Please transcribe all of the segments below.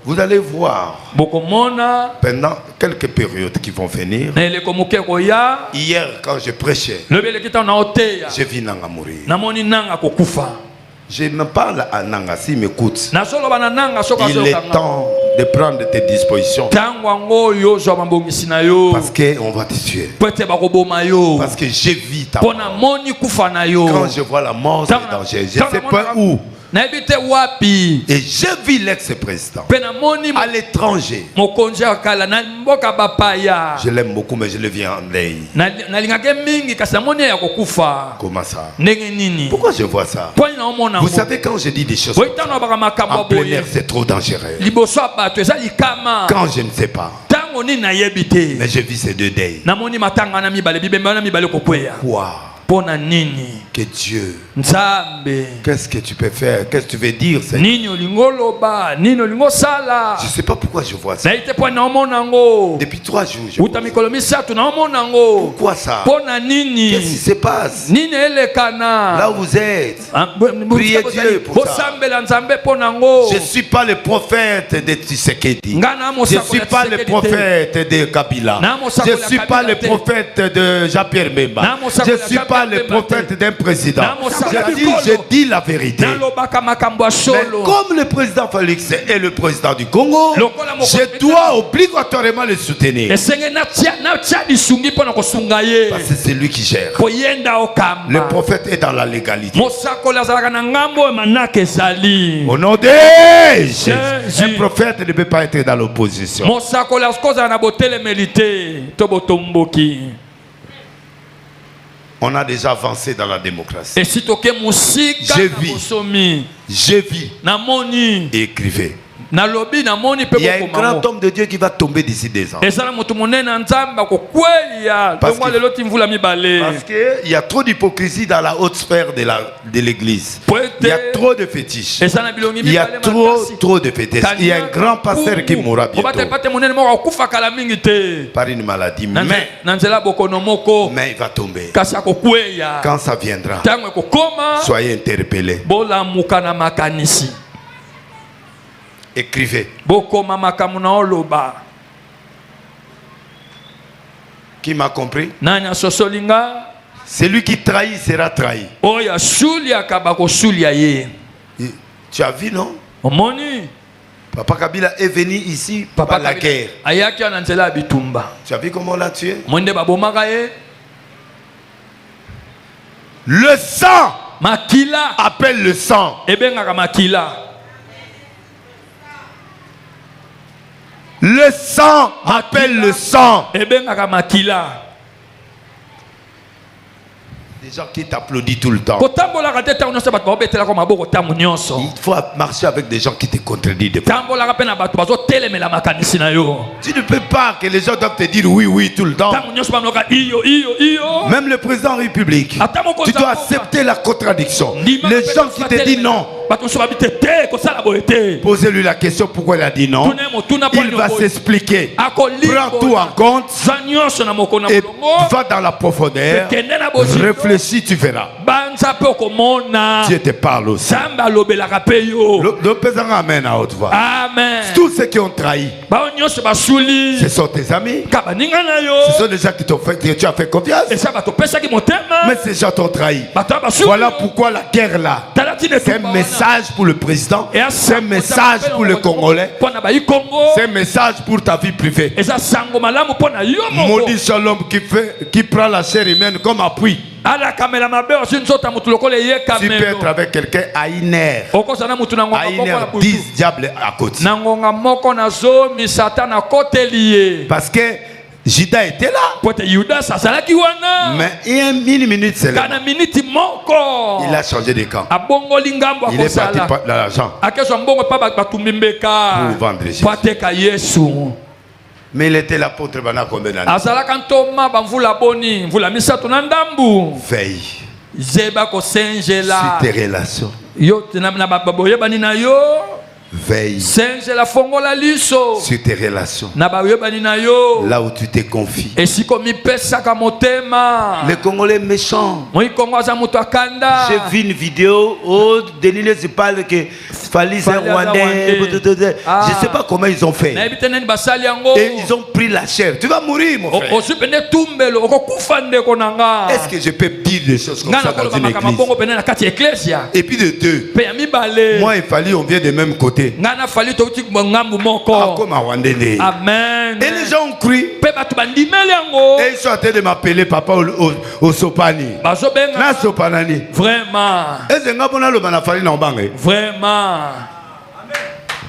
Vous allez voir pendant quelques périodes qui vont venir. Hier, quand je prêchais, j'ai vu Nanga mourir. Je me parle à Nanga, s'il m'écoute. Il est temps de prendre tes dispositions. Parce qu'on va te tuer. Parce que j'ai vu ta mort. Quand je vois la mort, c'est danger. Je ne sais pas où. Et j'ai vu l'ex-président à l'étranger. Je l'aime beaucoup, mais je le viens en deuil. Comment ça? Pourquoi je vois ça? Vous savez, quand je dis des choses en plein air, c'est trop dangereux. Quand je ne sais pas, mais je vis ces deux deuils. Pourquoi? Que Dieu, qu'est-ce que tu peux faire? Qu'est-ce que tu veux dire? Je ne sais pas pourquoi je vois ça. Depuis 3 jours, je vois ça. Pourquoi ça? Qu'est-ce qui se passe? Là où vous êtes, priez Dieu pour ça. Je ne suis pas le prophète de Tshisekedi. Je ne suis pas le prophète de Kabila. Je ne suis pas le prophète de Jean-Pierre Bemba. Je ne suis pas le prophète d'un président. Je dis la vérité. Mais comme le président Félix est le président du Congo, je dois obligatoirement le soutenir. Parce que c'est lui qui gère. Le prophète est dans la légalité. Au nom de Jésus, un prophète ne peut pas être dans l'opposition. On a déjà avancé dans la démocratie. J'ai vu. Écrivez. Il y a un grand homme de Dieu qui va tomber d'ici 2 ans. Parce qu'il y a trop d'hypocrisie dans la haute sphère de l'église. Il y a trop de fétiches. Il y a trop de fétiches. Il y a un grand pasteur qui mourra bientôt par une maladie. Mais il va tomber. Quand ça viendra, soyez interpellés. Écrivez. Qui m'a compris? Celui qui trahit sera trahi. Tu as vu, non? Papa Kabila est venu ici par la guerre. Tu as vu comment on l'a tué? Le sang appelle le sang. Le sang appelle le sang. Des gens qui t'applaudissent tout le temps. Il faut marcher avec des gens qui te contredisent. Tu ne peux pas que les gens doivent te dire oui, oui tout le temps. Même le président de la République, tu dois accepter la contradiction. Les gens qui te disent non, posez-lui la question pourquoi il a dit non. Il va s'expliquer. Prends tout en compte et va dans la profondeur. Réfléchis, tu verras. Dieu te parle aussi. Le président amène à haute voix. Tous ceux qui ont trahi, ce sont tes amis. Ce sont des gens qui t'ont fait, que tu as fait confiance. Mais ces gens t'ont trahi. Voilà pourquoi la guerre là, c'est un message pour le président, c'est un message pour le Congolais, c'est un message pour ta vie privée. Maudit soit l'homme qui prend la chair humaine comme appui. Tu peux être avec quelqu'un à une heure. À une heure, 10 diables à côté. Parce que Judas était là. Mais une minute, c'est là. Il a changé de camp. Il est parti par l'argent pour vendre Jésus. Mais il était l'apôtre pendant combien d'années? Veille sur tes relations. Veille sur tes relations. Là où tu te confies. Le Congolais méchant. J'ai vu une vidéo où Denis parle que Fali c'est rwandais. Je sais pas comment ils ont fait. Et ils ont pris la chair. Tu vas mourir, mon frère. Est-ce que je peux dire des choses comme ça dans une église? Et puis de deux, moi et Fali, on vient des mêmes côtés. Amen. Et les gens ont cru. Et ils sont en train de m'appeler papa au Sopani. Na Sopanani. Vraiment. Vraiment.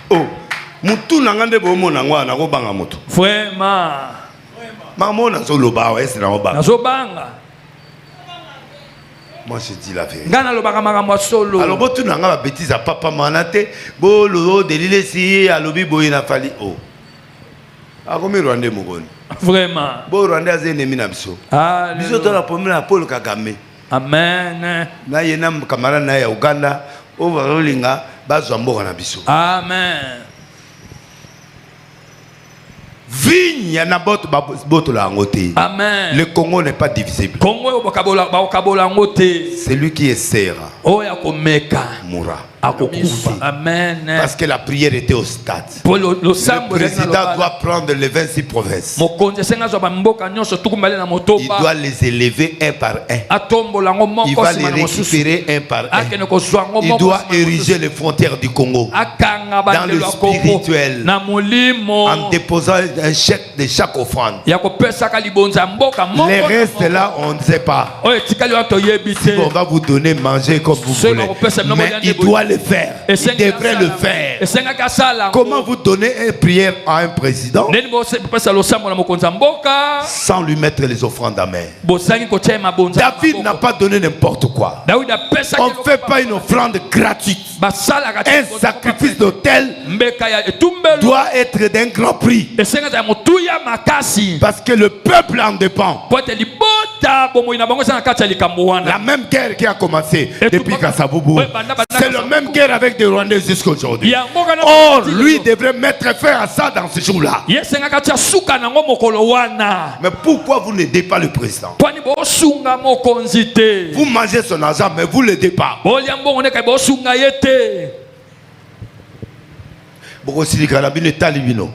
Oh. Mutu nangande bomo nangwa na kobanga mutu. Vraiment. Maman na solo ba wa esi na obanga. Na zobanga. Moi je dis la vérité. Ngana lo baka makambo solo. Alors botu nanga ba bêtise à papa manate bolo delile si alobi boyi na fali oh. Akomi Rwanda mugoni. Vraiment. Bo Rwanda azene mina biso. Ah. Biso to la pomela na Paul Kagame. Amen. Na yena kamara na ya Uganda overallinga bazwa mboka na biso. Amen. Vigne na boto la ngote. Amen. Le Congo n'est pas divisible. Congo c'est lui qui est serra. Moura. Amen. Parce que la prière était au stade. Le président doit prendre les 26 provinces. Il doit les élever un par un. Il va les récupérer un par un. Il doit ériger les frontières du Congo dans le spirituel en déposant un chèque de chaque offrande. Les restes là, on ne sait pas. Si on va vous donner manger comme vous voulez. Mais il doit le faire. Il devrait le faire. Comment vous donnez une prière à un président sans lui mettre les offrandes à main? David n'a pas donné n'importe quoi. On ne fait pas une offrande gratuite. Un sacrifice d'autel doit être d'un grand prix. Parce que le peuple en dépend. La même guerre qui a commencé depuis Kassaboubou, c'est la même guerre avec des Rwandais jusqu'à aujourd'hui. Or, lui devrait mettre fin à ça dans ce jour-là. Mais pourquoi vous n'aidez pas le président? Vous mangez son argent, mais vous ne l'aidez pas.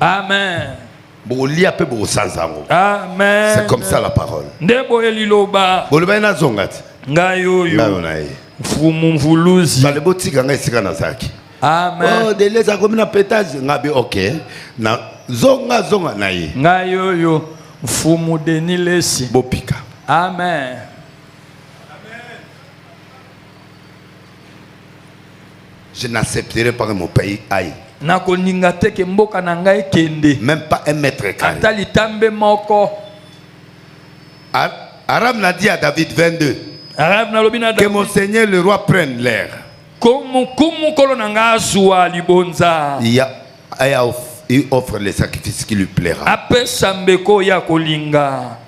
Amen. Amen. C'est comme ça la parole. Amen. Oh, délai ça comme na pétage ngabe OK. Na zonga zonga na ye. Ngayo yo mfumu denilesi. Bopika. Amen. Je n'accepterai pas que mon pays aille. Na koninga te ke mboka na ngai kende. Même pas un mètre carré. Atali tambe moko. Aram n'a dit à David 22. Aram na lobina David. Que mon Seigneur le roi prenne l'air. Il offre les sacrifices qui lui plaira.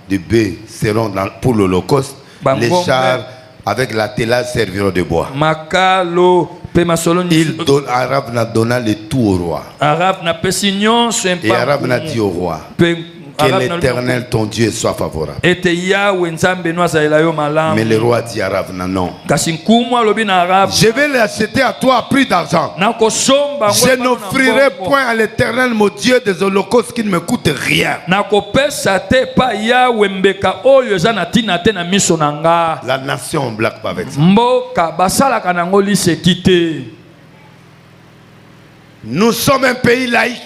De bœufs seront pour l'Holocauste. Les chars avec l'attelage serviront de bois. Il donne, Arabe n'a donné le tout au roi. Et Arabe n'a dit au roi que l'Éternel ton Dieu soit favorable. Mais le roi dit à Arabe non. Je vais l'acheter à toi à prix d'argent. Je n'offrirai point à l'Éternel mon Dieu des holocaustes qui ne me coûtent rien. La nation ne blague pas avec ça. Nous sommes un pays laïque.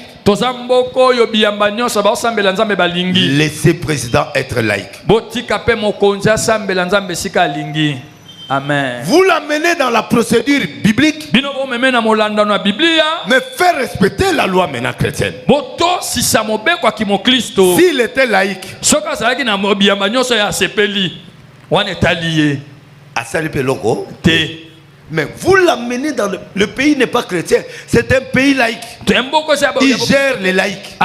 Laissez président être laïque. Amen. Vous l'amenez dans la procédure biblique. Mais faire respecter la loi maintenant chrétienne. S'il était laïque, mais vous l'amenez dans le pays n'est pas chrétien, c'est un pays laïque. Il gère les laïcs.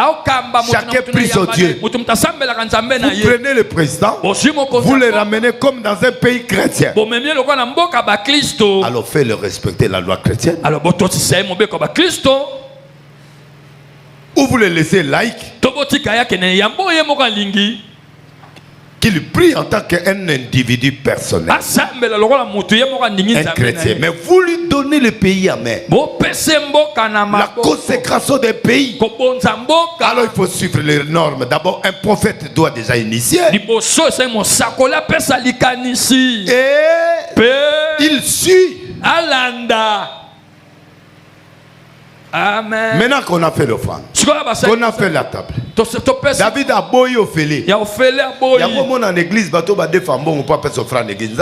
Chacun prie son Dieu. Vous prenez le président, vous le ramenez comme dans un pays chrétien. Alors faites-le respecter la loi chrétienne. Ou vous le laissez laïque. Qu'il prie en tant qu'un individu personnel. Un chrétien. Mais vous lui donner le pays à main. La consécration des pays. Alors il faut suivre les normes. D'abord, un prophète doit déjà initier. Et il suit. Amen. Maintenant qu'on a fait l'offrande, qu'on a fait la table, David a boyé au fêlé. Il y a un moment en église, bateau va défendre bon, on peut pas faire l'offrande l'église.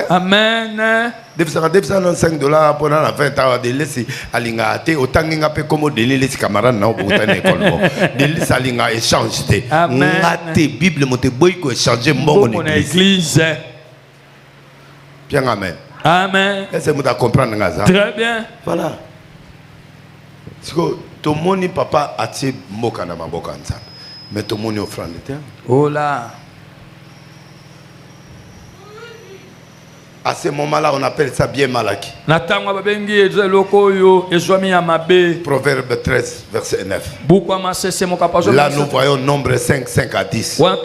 Amen. $295 pour la 20 ans de laisser alinga ate autant nga pe comme de les camarades na obota na école bon de les alinga échange te ngate bible mote boy ko échanger mbongo na église. Bien amen. Amen. Est-ce que vous comprendre ngaza? Très bien. Voilà. Parce que tout le monde papa a tiré moka na maboka nzambe. Mais tout le monde offrande te. Oh là. À ce moment-là, on appelle ça bien Malaki. Proverbe 13, verset 9. Là, nous voyons nombre 5, 5 à 10. La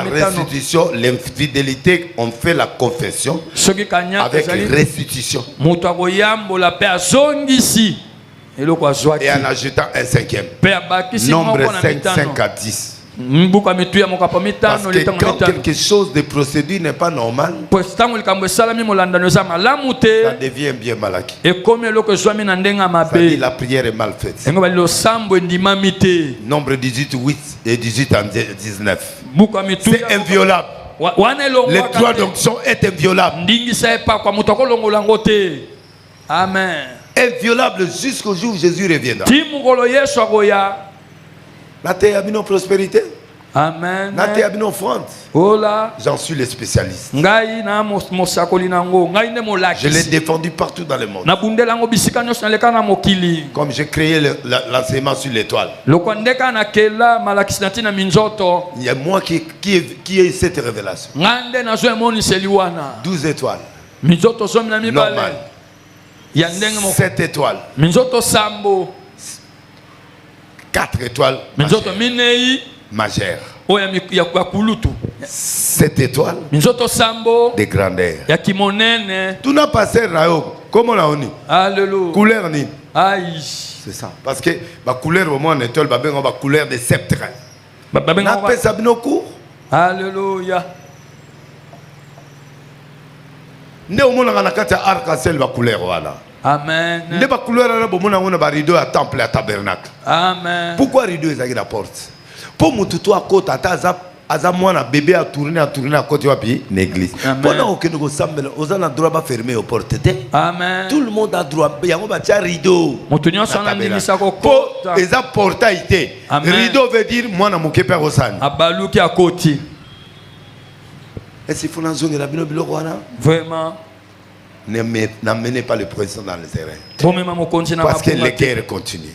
restitution, l'infidélité, on fait la confession avec restitution. Et en ajoutant un cinquième. Nombre 5, 5 à 10. Parce que quand quelque chose de procédure n'est pas normal, ça devient bien Malaki. Ça dit la prière est mal faite. Nombre 18, 8 et 18 à 19. C'est inviolable. Les droits d'onction est inviolable. Amen. Inviolable jusqu'au jour où Jésus reviendra. Naté abino prospérité. Amen. Naté abino offrande. J'en suis le spécialiste. Je l'ai défendu partout dans le monde. Comme j'ai créé l'enseignement sur l'étoile. Il y a moi qui ai cette révélation. 12 étoiles. Normal. 7 étoiles. 4 étoiles majeures. 7 étoiles de grandeur. Tout n'a pas serré. Comment on dit? Alléluia. Couleur ni. C'est ça. Parce que la couleur au moins étoile, la couleur de sceptre. On appelle ça nos cours. Alléluia. Ne au moins on a un arc-en-ciel la couleur voilà. Amen. Ne pas couleur là bon on a rideau à temple à tabernacle. Amen. Pourquoi rideau est la porte? Pour mon tuto à côté à moi un bébé à tourner à côté de l'église. Pendant que nous sommes aux a droit pas fermer aux portes. Amen. Tout le monde a droit. Il y a un rideau. Montenir sur la milice à côté. Et ça portail. Rideau veut dire moi na moqué père Osan. Abalou qui à côté. Est-ce qu'il faut la zone de la bilo vraiment? N'amenez pas le président dans le terrain. Parce que les guerres continuent.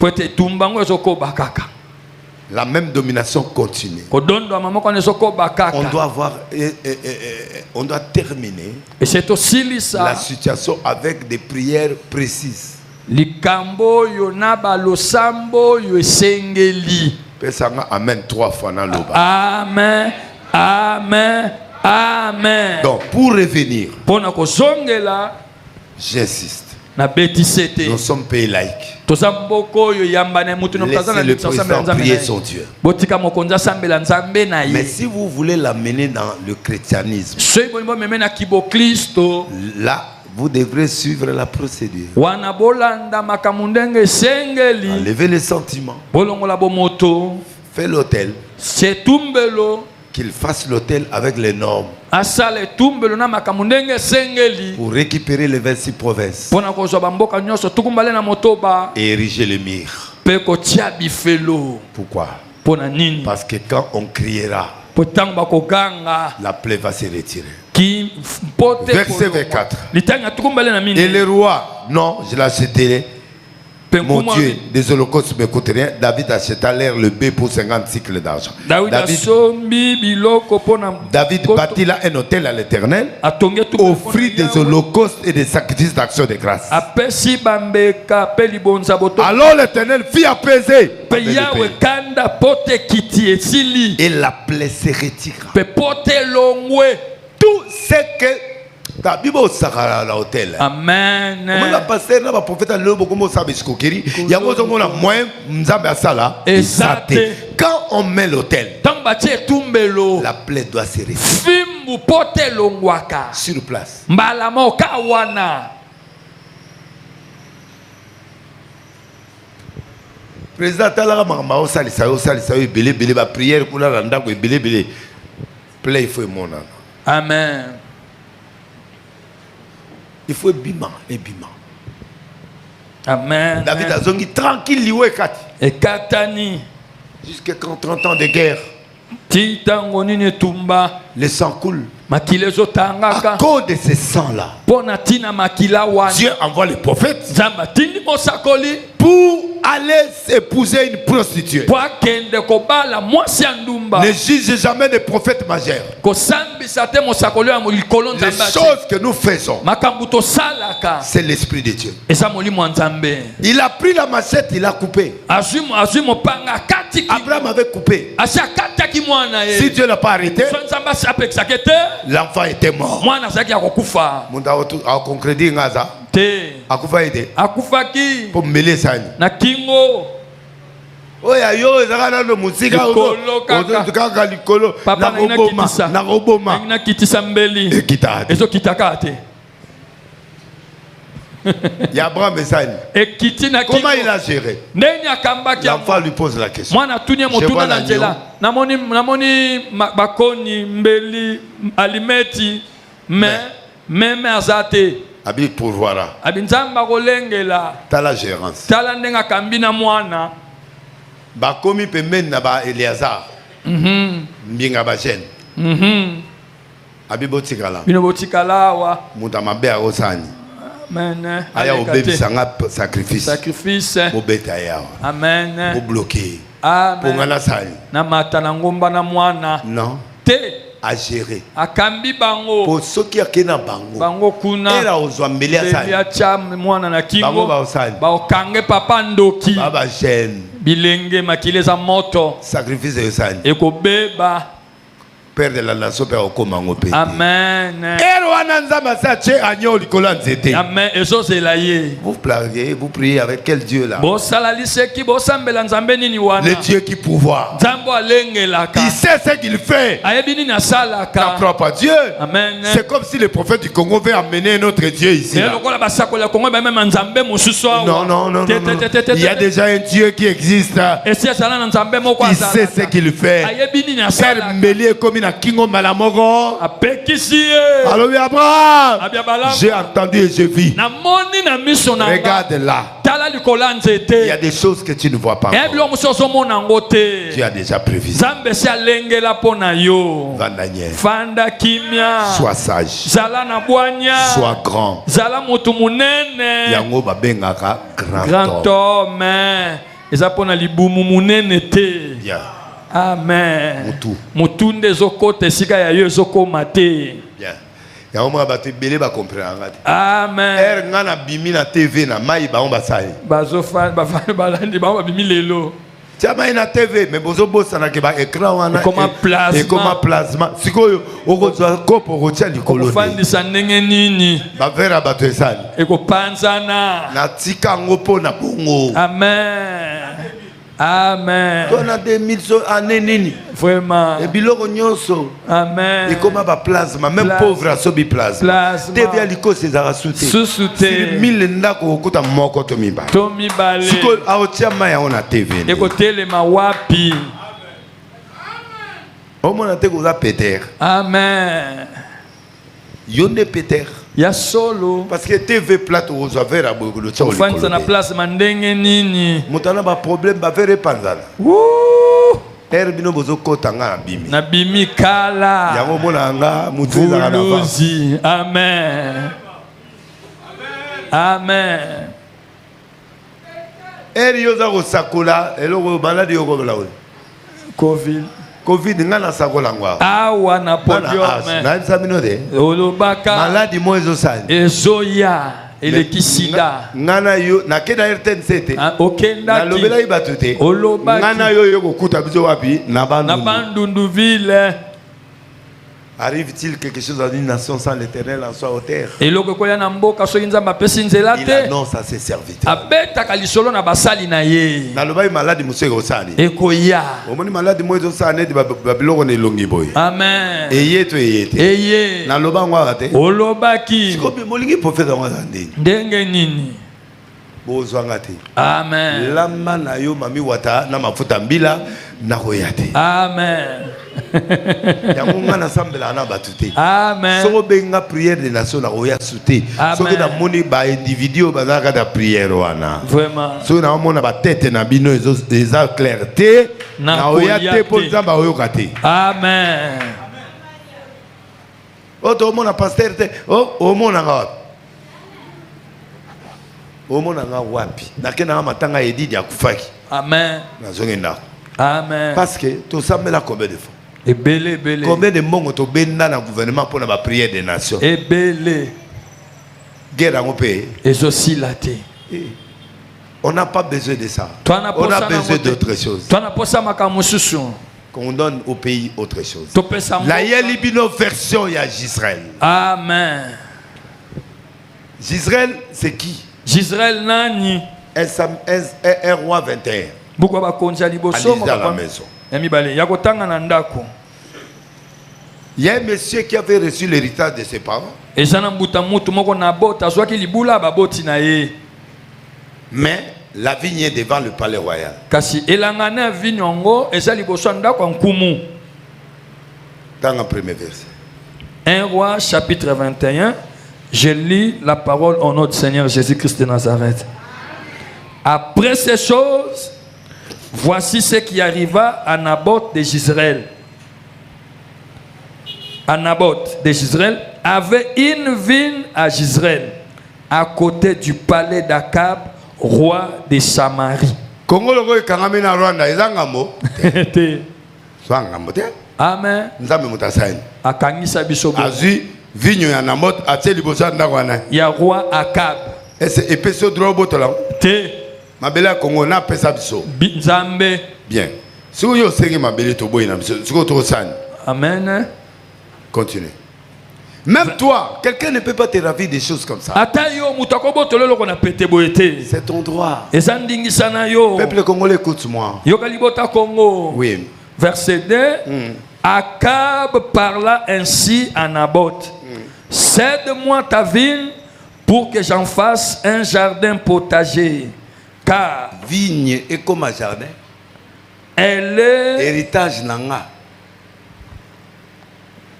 La même domination continue. On doit avoir, on doit terminer la situation avec des prières précises. Amen 3 fois dans l'eau. Amen. Amen. Amen. Donc, pour revenir, j'insiste. Nous sommes pays laïcs. Laissez le président prier son Dieu. Mais si vous voulez l'amener dans le christianisme, là, vous devrez suivre la procédure. Enlevez les sentiments. Faites l'autel. Qu'il fasse l'autel avec les normes pour récupérer les 26 provinces et ériger le mur. Pourquoi? Parce que quand on criera, la plaie va se retirer. Verset 24. Et le roi, non, je l'achèterai. Mon Dieu, des holocaustes ne me coûtent rien. David acheta l'air le bœuf pour 50 cycles d'argent. David bâtit là un hôtel à l'Éternel, offrit des holocaustes et des sacrifices d'action de grâce. Alors l'Éternel fit apaiser et la plaie se retira. Tout ce que Amen. Quand on met l'autel, la plaie doit se refermer sur place. Président Talara Marmao salisa belé ba prière pour la randa ko belé plaie il faut mon. Amen. Il faut bima et bima. Amen. David a zongi tranquille liwe kati. Et katani jusqu'à 30 ans de guerre. Le sang coule. À cause de ce sang-là, Dieu envoie les prophètes pour aller épouser une prostituée. Ne juge jamais des prophètes majeurs. Les choses que nous faisons, c'est l'Esprit de Dieu. Il a pris la machette, il a coupé. Abraham avait coupé. Si Dieu n'a pas arrêté, l'enfant était mort. Pour mêler ça. Oya yo ezaka no musika ozotuka likolo na roboma na kitisa mbeli ezo kitakate ya Abraham Esani. Comment il a géré? L'enfant lui pose la question. Je vois l'agneau. Namoni bakoni mbeli alimeti même azate abi pourvoira abinzamba kolengela ta la gérance tala ndenga kambina mwana bakomi pembeni na ba Eliazar mbinga ba jeune abi botikala bino botikala wa muta mabe akosani. Amen. Aya obebisa nga sacrifice mobeta yawa. Amen. Mo bloquer. Amen. Pongana sali na mata na ngomba na mwana non te à gérer akambi bango pour ceux qui akena bango kuna era ozwa mbele asali ya cham mwana na kingo bango ba osali ba okange papa ndoki baba jeune bilenge makile za moto sacrifice yosali ekobeba Père de la nation, Père au commandement. Amen. Amen. Vous priez avec quel Dieu là? Le Dieu qui pouvoir. Il sait ce qu'il fait. Ta propre Dieu. C'est comme si le prophète du Congo veut amener notre Dieu ici. Non, non, non, non. Il y a déjà un Dieu qui existe. Il sait ce qu'il fait. Père Mélié comme une Kingo Malamoro. Alors Abraham, j'ai entendu et je vis. Regarde là. Il y a des choses que tu ne vois pas encore. Tu as déjà prévu. Va Daniel. Sois sage. Sois grand. Yango babengaka grand homme. Bien. Amen. Mutunde zokote sika ya yo zokoma te. Bien. Ya omwa batu belé ba comprendre. Amen. Ngana bimi na TV na mai ba on ba sai. Bazofa ba balandi ba bimi lelo. Tiama ina TV mais bozo bossa na ke ba écran wana et comme plasma. Sikoyo okozwa kopo rotia likolo. Ofandisa ndenge nini? Ba vera batu esali. Ekopanzana. Na tika ngopo na bongo. Amen. Amen. On a des milliers d'années. Vraiment. Et biloko nyonso. Amen. Et comme ba plasma, même pauvre asobi plasma. Devia liko sezara souté. Sous-souté. Mille ndako okuta moko to mibale. To mibale. Siko aotia maya ona TV. Eko telema wapi. Omona te ko za Peter. Amen. Yonde Peter. Ya solo parce que TV plate aux affaires à Bogolo tcha ofanza na place mandenge nini mutana ba problème ba faire panzana bino bozo kota nga bimi na bimi kala yango mona nga mutu za na ba amen amen yoza ko sakola eloko maladi yoko la Covid ngana sakola ngwa awa na podium na examino de olobaka maladi mozo sali ezoya elekisida ngana yo na keda RTNC okenda na lobela ibatute olobaka ngana yo yoko kuta bizo wapi na bandundu ville Arrive-t-il quelque chose dans une nation sans l'Éternel en soi aux terres? Il annonce à ses serviteurs. Amen. Amen. Amen. Amen. So benga prière des nations na oya souté. So que na moni ba individu bazaka da prière wana. Vraiment. So na mona ba tête na bino eza clarté na oya te pour nzamba oyo kate. Amen. O to mona pasteur te o mona nga. O mona nga wapi. Na kena matanga edidi akufaki. Amen. Na zongenda. Amen. Parce que tout ça me la combien de fois? Et belé, belé. Combien de monde ont benda dans le gouvernement pour la prière des nations? Et belé. Guerre en pays. Et aussi la thé. On n'a pas besoin de ça. On a besoin d'autre chose. Qu'on donne au pays autre chose. La Yélibino version ya Israël. Amen. Israël, c'est qui? Israël nani? 1 roi 21. Pourquoi ba konja liboso à la maison. Il y a un monsieur qui avait reçu l'héritage de ses parents. Mais la vigne est devant le palais royal. Dans le premier verset. 1 roi chapitre 21. Je lis la parole au nom du Seigneur Jésus-Christ de Nazareth. Après ces choses, voici ce qui arriva à Naboth de Jezreel. Naboth de Jezreel avait une vigne à Jezreel, à côté du palais d'Akab, roi de Samarie. Amen. Il y a roi Akab. Mabela Congo na pesa biso. Nzambe. Bien. Si vous yo sengi mabele to boy na biso, si vous to san. Amen. Continue. Même toi, quelqu'un ne peut pas te ravir des choses comme ça. C'est ton droit. Peuple congolais, écoute-moi. Oui. Verset 2. Akab parla ainsi à Naboth. Cède-moi ta vigne pour que j'en fasse un jardin potager. Car vigne est comme un jardin. Elle est héritage nanga.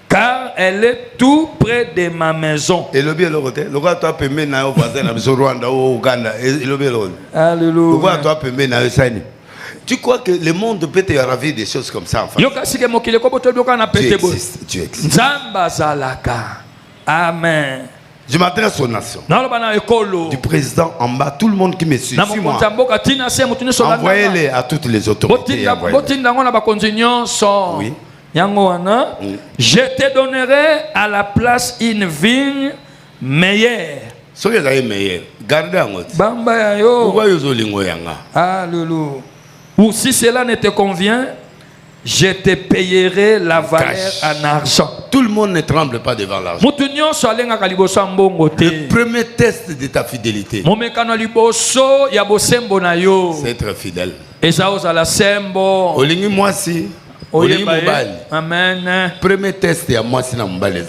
Car elle est tout près de ma maison. Et le bien le côté. Le gars toi peut mener au voisin na Rwanda ou Ouganda. Et le bien le. Alléluia. Le gars toi peut mener na Sani. Tu crois que le monde peut te ravir des choses comme ça en fait? Tu existes. Tu existes. Amen. Je m'adresse aux nations. Du président en bas, tout le monde qui me suit. Suis-moi. Envoyez-les à toutes les autorités. Oui. Je te donnerai à la place une vigne meilleure. Gardez en Alléluia. Ou si cela ne te convient, je te payerai la valeur en argent. Tout le monde ne tremble pas devant l'argent. Le premier test de ta fidélité, c'est être fidèle. Olingi mwasi, olingi mobali. Amen. Premier test ya mwasi na mobali.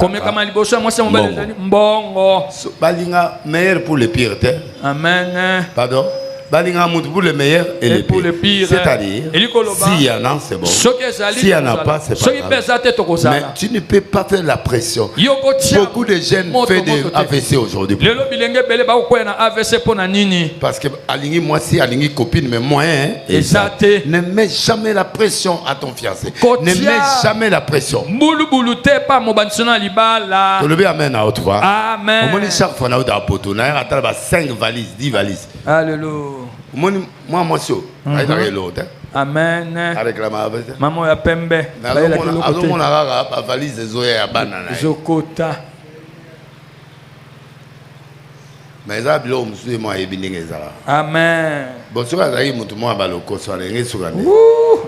Balinga meilleur pour le pire. Amen. Pardon. Balinga montre pour le meilleur et pour le pire. C'est-à-dire, s'il y en a, c'est bon. S'il n'y en a pas, c'est pas grave. Mais tu ne peux pas faire la pression. Beaucoup de jeunes font des AVC aujourd'hui. Parce que aligner moi si aligner copine, mais moyen. Ne mets jamais la pression à ton fiancé. Ne mets jamais la pression. Tu le veux amen à autre fois. Amen. Au moins chaque fois, on a 5 valises, 10 valises. Alléluia. Moi, Amen. Avec la maman ya pembe. Valise zoya banana. Zokota. Mais ça bilo musu moi ebininga ezala. Amen. Bon soka zayi mutu moi baloko so alenge soka ne.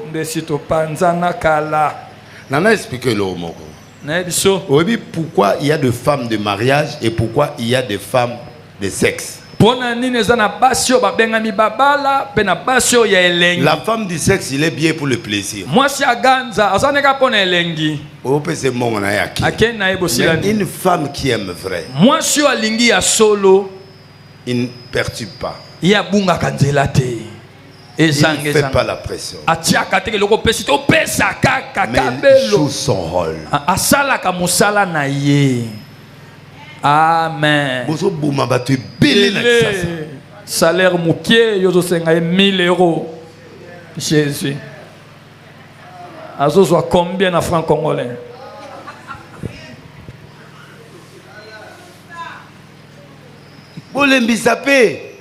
Ndesito panza na kala. Nana expliquer le moko. Oui, pourquoi il y a des femmes de mariage et pourquoi il y a des femmes de sexe? La femme du sexe, il est bien pour le plaisir. Mais une femme qui aime vrai, il ne perturbe pas. Il ne fait pas la pression. Mais il joue son rôle. Amen. Salaire moukier, yozo senga 1000 €. Jésus. Azo soit combien en francs congolais? Bolembisa pe.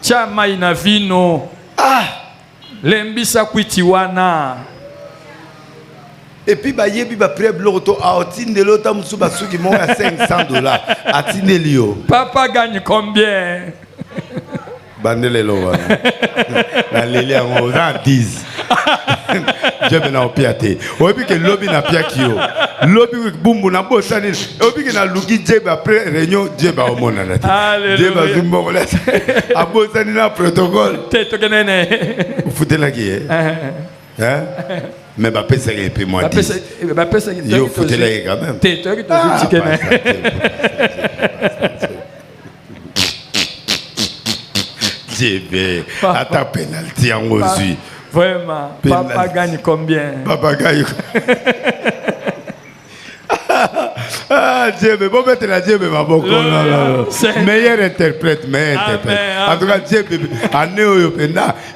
Chama ina vino. Ah. Lembisa kwitiwana. Et puis bah yebi bah près bloto a otinde l'autre musu basu qui monte à $500. Atinde lio. Papa gagne combien? Bandele lo. La lele en 10. Je vais na opiate. Obi que lobby na piakio. Lobby bumbu na bosani. Obi que na lugi jeba après réunion jeba au mona na. Jeba zumbo la. A bosani na protocole. Teto kenene. Vous foutez la qui hein? Mais ma pèse est peu moins 10. Yo foutez la quand même. Teto qui te dit kenene. Jebe à ta penalty en aujourd'hui. Vraiment, papa gagne combien? Papa gagne. Ah, Dieu, bon mettre la Dieu, ma bonne. Meilleur interprète, meilleur interprète. En tout cas, Dieu, il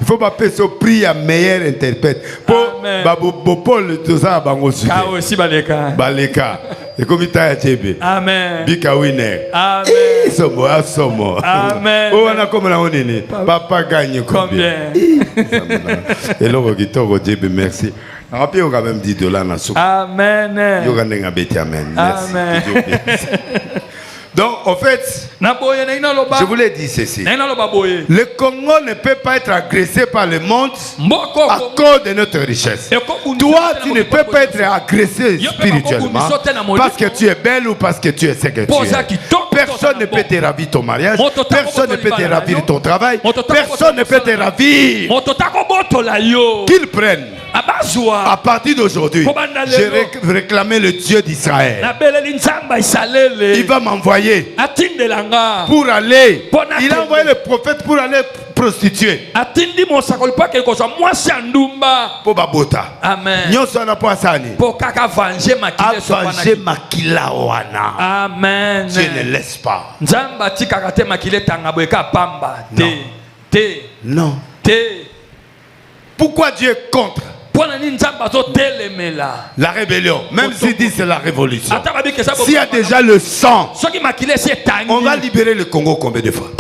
faut pas payer au prix à meilleur interprète. Pour Paul, tout ça, aussi. Ah, aussi, Baleka. Baleka. Et comme il t'a dit, Amen. Bika winner. Amen. Somo, asomo. Amen. Oh, on a comme la onine. Papa gagne combien? Et là, Dieu, merci. On peut quand même $10 dans le souk. Amen. Amen. Merci. Donc, en fait, je voulais dire ceci. Le Congo ne peut pas être agressé par le monde à cause de notre richesse. Toi, tu ne peux pas être agressé spirituellement parce que tu es belle ou parce que tu es ce que tu es. Personne ne peut te ravir ton mariage. Personne ne peut te ravir ton travail. Personne ne peut te ravir. Qu'ils prennent. À partir d'aujourd'hui, je réclamais le Dieu d'Israël. Il va m'envoyer pour aller. Il a envoyé le prophète pour aller prostituer. Pour Babota. Amen. Amen. Dieu ne laisse pas. Non. Pourquoi Dieu est contre la rébellion? Même s'il dit c'est la révolution. S'il y a déjà le sang, on va libérer le Congo combien de fois?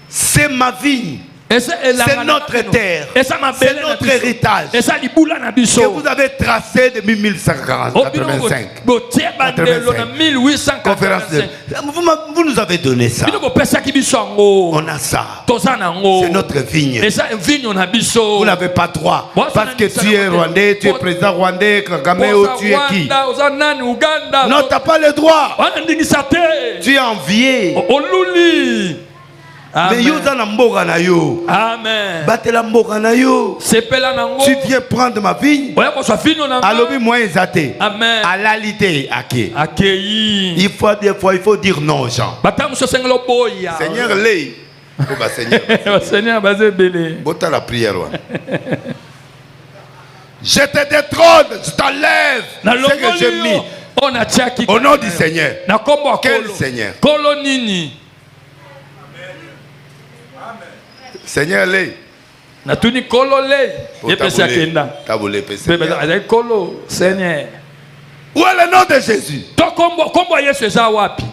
C'est ma vie. C'est notre terre. C'est notre héritage que vous avez tracé depuis 1585. Vous nous avez donné ça. On a ça. C'est notre vigne. Vous n'avez pas droit. Parce que tu es rwandais, tu es président rwandais, Kagame, tu es qui? Non, tu n'as pas le droit. Tu es envié. Mais yo za na mboka na yo. Amen. Batela mboka na yo. Tu viens prendre ma vigne. Alobi moi ezate. Amen. Alalité ake. Accueilli. Il faut dire non, Jean. Seigneur lei. Oh bah Seigneur. Seigneur basé belé. Bota la prière. Je te détrône, je t'enlève ce que j'ai mis. Au nom du Seigneur. Quel Seigneur? Kolonini. Seigneur lei. Natuni kolo lei. Yepesi akenda. Tabule pesi. Avec kolo Seigneur. Où est le nom de Jésus? To kombo Yesu eza wapi?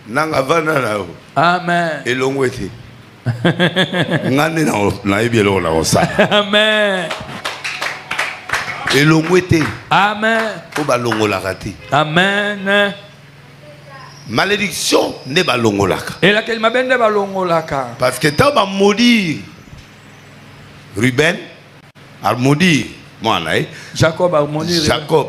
Nanga vana nao. Amen. Elongweti. Ngane na ebi elongo na osa. Amen. Elongweti. Amen. Ko ba longo la rati. Amen. Malédiction ne ba longolaka. Et laquelle m'a bende ba longolaka. Parce que tant ba maudire Ruben, Armodi, moi là. Jacob Armodi. Jacob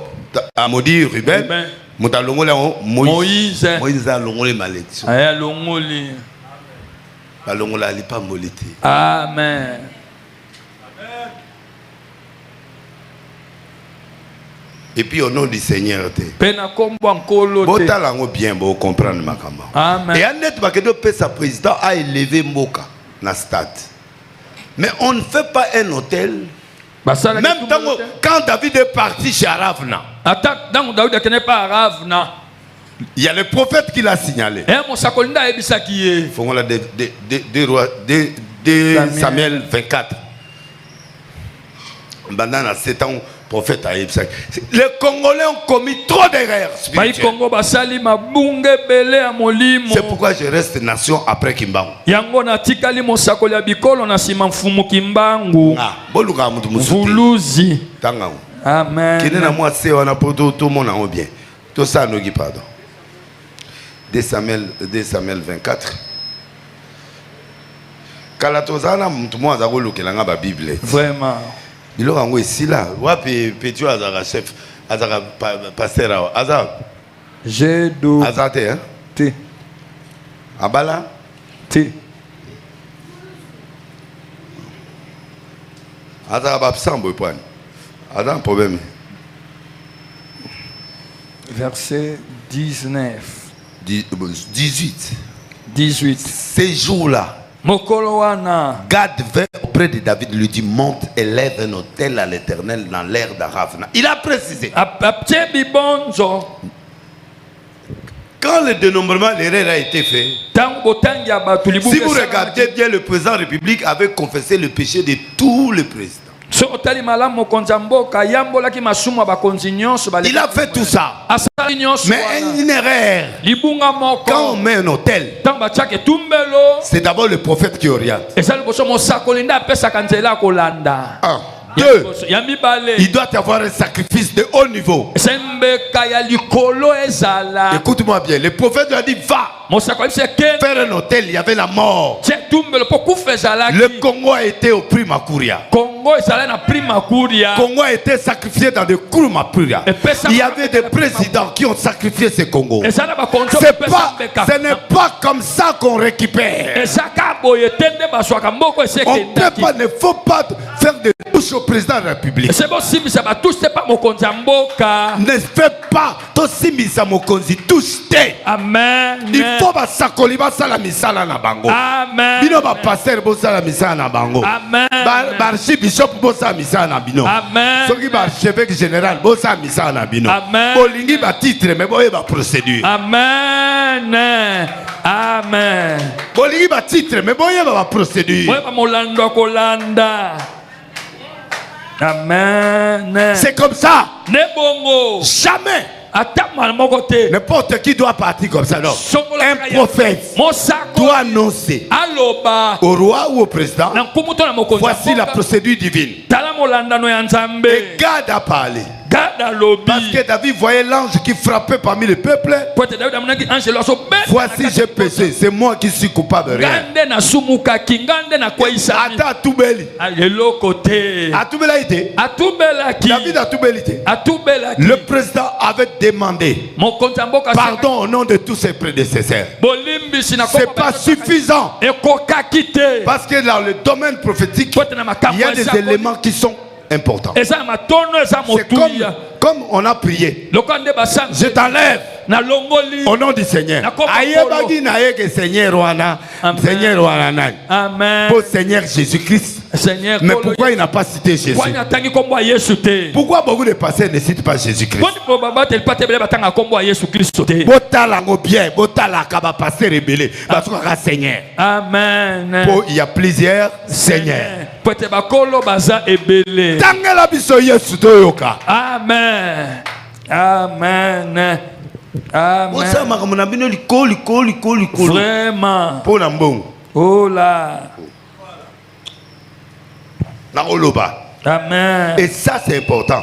Armodi Ruben. Moïse. Moïse a longolé malédiction. Aya longoli. Ba longola ali pas molité. Amen. Et puis au nom du Seigneur, bien pour comprendre ma campagne. Amen. Et Annette Bakedo sa président a élevé Mboka na stade. Mais on ne fait pas un hôtel. Même quand David est parti chez Aravna. Il y a le prophète qui l'a signalé. Samuel 24. Bandana 7 ans. Prophète a les Congolais ont commis trop d'erreurs spirituelles. C'est pourquoi je reste nation après Kimbangu. Vuluzi. Amen. 2 Samuel 24. Kalatozana mtumo azakolukelanga ba Bible. Vraiment. Il aura ici là. Wapi Pétio azara chef, azara pasteur azar. J'ai do. Azate hein? T. Abala? T. Azara absent boy point. Azar un problème. Verset 19. 18. 18. Ces jours-là. Gad vint auprès de David, lui dit monte, élève un autel à l'Éternel dans l'air d'Aravna. Il a précisé. Quand le dénombrement, l'erreur a été fait, si vous regardez bien, le président de la République avait confessé le péché de tous les présidents. Il a fait tout ça. Mais une erreur. Quand on met un hôtel, c'est d'abord le prophète qui oriente. 1. 2. Il doit y avoir un sacrifice de haut niveau. Écoute-moi bien, le prophète lui a dit va faire un hôtel, il y avait la mort. Le Congo a été au Primakuria. Congo a été sacrifié dans des Kourumapuria. Il y avait des présidents qui ont sacrifié ce Congo. Ce n'est pas comme ça qu'on récupère. On ne faut pas faire de touche au président de la République. Ne fais pas Tosimisa Mokonzi touche. Amen. Il faut que Sakoli basala misala na bango. Amen. Bino ba pasteur bosala misala na bango. Amen. Barchi bishop bosala misala na bino. Amen. Soki ba archevêque général bosala misala na bino. Amen. Bolingi ba titre mais boye ba procédure. Amen. Amen. Bolingi ba titre mais boye ba procédure. Boye ba molando kolanda. Amen. C'est comme ça. Nebongo. Jamais. N'importe qui doit partir comme ça. Non. Un prophète doit annoncer au roi ou au président, voici la procédure divine. Et Gad a parlé. Parce que David voyait l'ange qui frappait parmi le peuple. Voici j'ai péché, c'est moi qui suis coupable de rien. Attends, Atoubeli. David Atoubeli. Le président avait demandé pardon au nom de tous ses prédécesseurs. C'est pas suffisant. Parce que dans le domaine prophétique, il y a des éléments qui sont important. C'est comme on a prié. Je t'enlève au nom du Seigneur. Amen. Pour Seigneur Jésus-Christ. Mais pourquoi il n'a pas cité Jésus? Pourquoi beaucoup de pasteurs ne citent pas Jésus-Christ? Amen. Il y a plusieurs Seigneurs. Amen. Amen. Vraiment. Oh là. Amen. Et ça c'est important.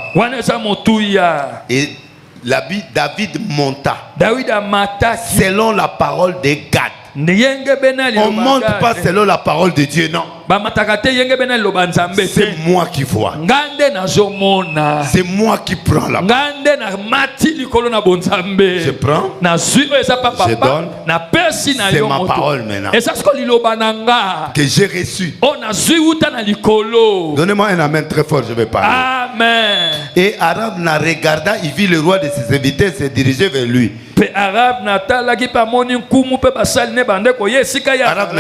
Et David monta selon la parole de Gad. On ne monte pas selon la parole de Dieu, non. C'est moi qui vois. C'est moi qui prends la parole. Je prends. Je donne. C'est ma parole maintenant. Que j'ai reçu. Donnez-moi un amen très fort, je vais parler. Amen. Et Arabe n'a regardé, il vit le roi de ses invités se diriger vers lui. Arabe n'a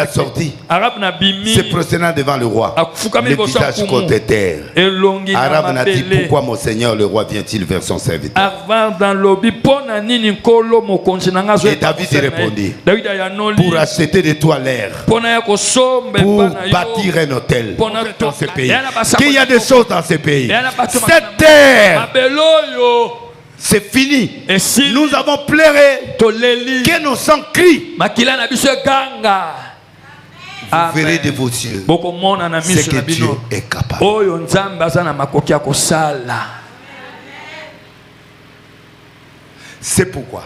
sorti. Se prosternant devant le roi. Le visage contre terre. Arabe n'a dit pourquoi mon Seigneur le roi vient-il vers son serviteur. Et David répondit pour acheter de toi l'air, pour bâtir un hôtel dans ce pays. Qu'il y a des choses dans ce pays. Cette terre, c'est fini. Nous avons pleuré que nos sangs crient. Vous verrez de vos yeux ce que Dieu est capable. C'est pourquoi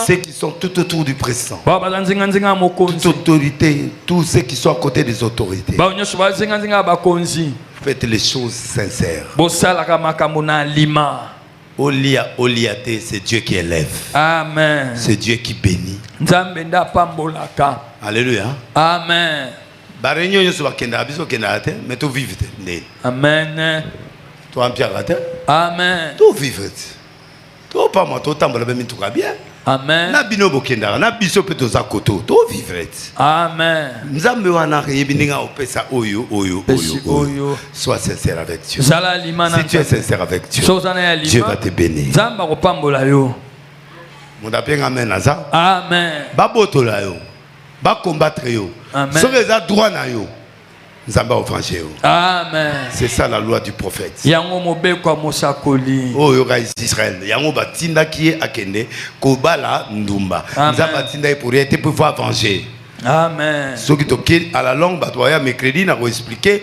ceux qui sont tout autour du président, toute autorité, tous ceux qui sont à côté des autorités, faites les choses sincères. Oliate, c'est Dieu qui élève. Amen. C'est Dieu qui bénit. Alléluia. Amen. Mais tout vivre. Amen. Toi, Amen. Tout vivre. Tout pas moi, tout tambour, bien. Amen. Na bino bokenda, na biso pe toza koto, to vivre. Amen. Nzambe wana yebininga opesa oyo. Sois sincère avec Dieu. Si tu es sincère avec Dieu, Dieu va te bénir. Nzamba kopambola yo. Mondapenga amen aza. Amen. Ba botola yo. Ba combattre yo. Amen. So eza droit na yo. Nzamba ofranche yo. Amen. C'est ça la loi du prophète. Yango mobekwa mosakoli. Oh yoka Israël. Yango batinda ki akende kobala ndumba. Nzamba tinda pour être pour pouvoir venger. Amen. Ce qui toque à la longue batoya mercredi na ko expliquer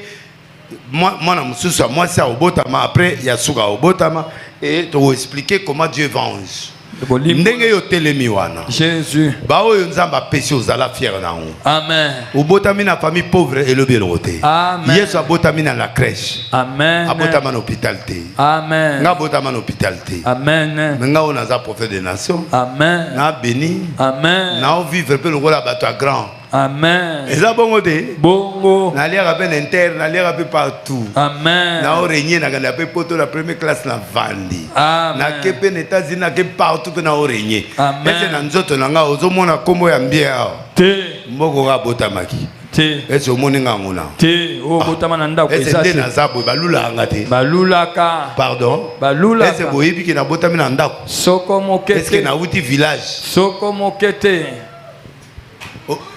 moi na mususu moi c'est au botama après il y a suka au botama et to expliquer comment Dieu venge. Ndenge yo telemi wana. Jésus. Ba oyo nzamba pesi ozala fier na on. Amen. Obotami na famille pauvre et le biloté. Amen. Yesu abotami na la crèche. Amen. Abotama na hôpital té. Amen. Nga abotama na hôpital té. Amen. Nga on a za prophète des nations. Amen. Na béni. Amen. Na vivre pe lokola bato grand. Amen. Et ça bongo de. Bongo. Na lire à inter, na lire à partout. Amen. Na régner na ganda pe poto la première classe na vandi. Amen. Na kepe États-Unis na ke partout pe na régner. Amen. Ese na nzoto na nga ozomona kombo ya mbia. Te. Mboko ga botamaki. Te. Ese omoni nga ngona. Te. O botama na ndako eza te. Ese na zabo balula nga te. Balula ka. Pardon. Balula. Ese boyebi ki na botami na ndako. Soko mokete. Est-ce que na wuti village? Soko mokete.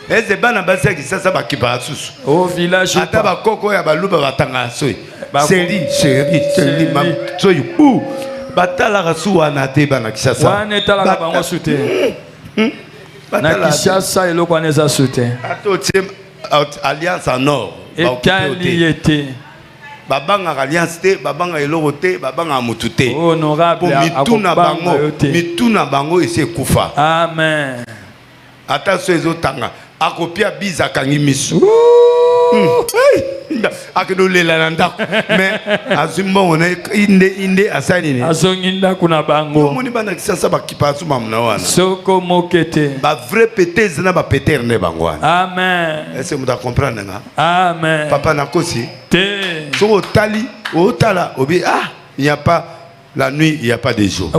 Ese bana basi ki sasa bakipa susu. Au village. Ata ba koko ya baluba batanga soyi. Chéri mam soyi ou batala rasuwa na te bana kisasa. Wana tala ka bango sute. Na kisasa eloko aneza sute. Ato tie alliance en or. Etali était. Babanga alliance te, babanga eloko te, babanga mutu te. Honorable mituna bango ese kufa. Amen. Ata so ezotanga akopia biza kangi misu. Akedolela na ndako mais azimbo ona inde asani ne azonginda kuna bango moni bana kisasa bakipa su mamna wana soko mokete ba vrai pétez na ba péter ne bango wana. Amen. Est-ce que vous comprendre nga? Amen. Papa nakosi te so otali otala obi il n'y a pas la nuit, il n'y a pas de jour.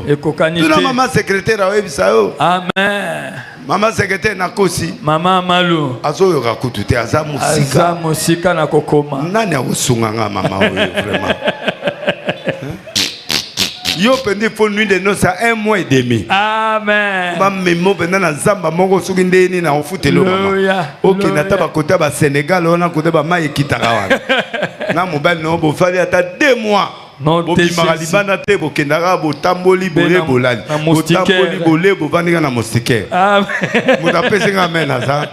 Et kokanité. Tuna maman secrétaire a webisa yo. Amen. Maman secrétaire nakosi. Maman Malou. Azo yo rakutute aza musika. Aza musika na kokoma. Nani akosunga nga mama oyo vraiment. Yo pendi fo nuit de noces à 1 mois et demi. Amen. Maman mo pendant na zamba moko soki ndeni na ofutelo mama. OK na taba kota ba Sénégal on a kota ba mai kitaka wana. Na mobile no bo fali ata 2 mois. Bobimaka libanda te bokendaka botamboli boye bolali botamboli bole bovandika na mosike moto apesinga amen aza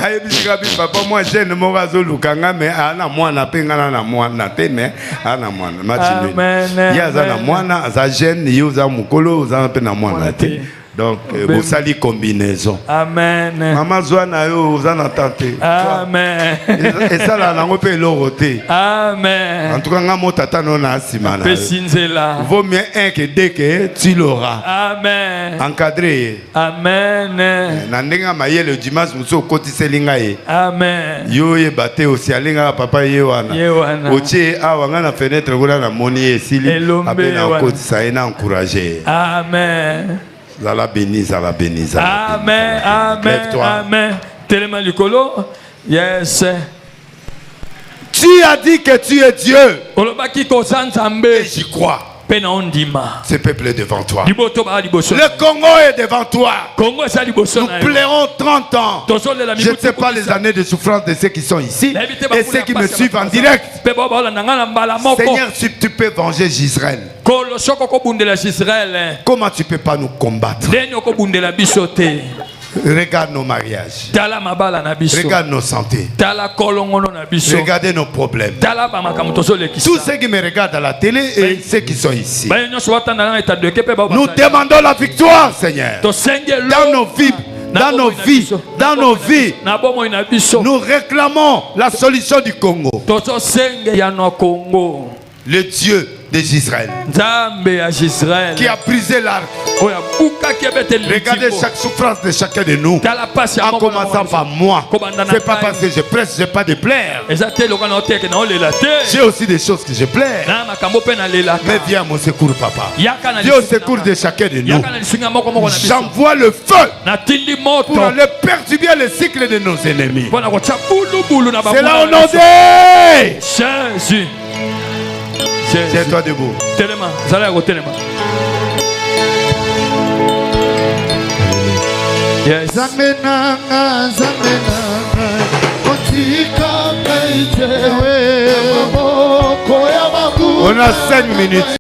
ayebisika bi papa mwa jeune moko azoluka nga me ana mwana mpe ngana na mwana te me ana mwana match ye aza na mwana aza jeune ye oza mokolo oza mpe na mwana te Donc, vous sali combinaison. Amen. Maman Zouana, vous en entendez. Amen. Et ça, là, on peut l'oroter. Amen. En tout cas, on tata non asimana. Vaut mieux un que deux que tu l'auras. Amen. Encadré. Amen. Nandenga maye le dimanche, nous sommes côté selingaye. Amen. Yo ye bate aussi alinga papa yewana. Oche awanga na fenêtre gona na moni esili. Abena côté ça ena encouragé. Amen. Zala béni, zala béni, zala béni. Amen, amen, amen. Tellement Nicolo. Yes. Tu as dit que tu es Dieu. Et j'y crois. Ce peuple est devant toi. Le Congo est devant toi. Nous pleurons 30 ans. Je ne sais pas les années de souffrance de ceux qui sont ici et ceux qui me suivent en direct. Seigneur, si tu peux venger Israël, comment tu ne peux pas nous combattre? Regarde nos mariages. Regarde nos santé. Regardez nos problèmes. Tous ceux qui me regardent à la télé et ceux qui sont ici. Nous demandons la victoire, Seigneur. Dans nos vies. Dans nos vies, dans nos vies, nous réclamons la solution du Congo. Le Dieu d'Israël qui a brisé l'arc. Regardez chaque souffrance de chacun de nous, en commençant par moi. C'est pas parce que je presse, je n'ai pas de plaire. J'ai aussi des choses que je plaire. Mais viens à mon secours, papa. Viens au secours de chacun de nous. J'envoie le feu pour aller perturber le cycle de nos ennemis. C'est là au nom de Jésus. Tiens-toi debout. Yes. On a 5 minutes.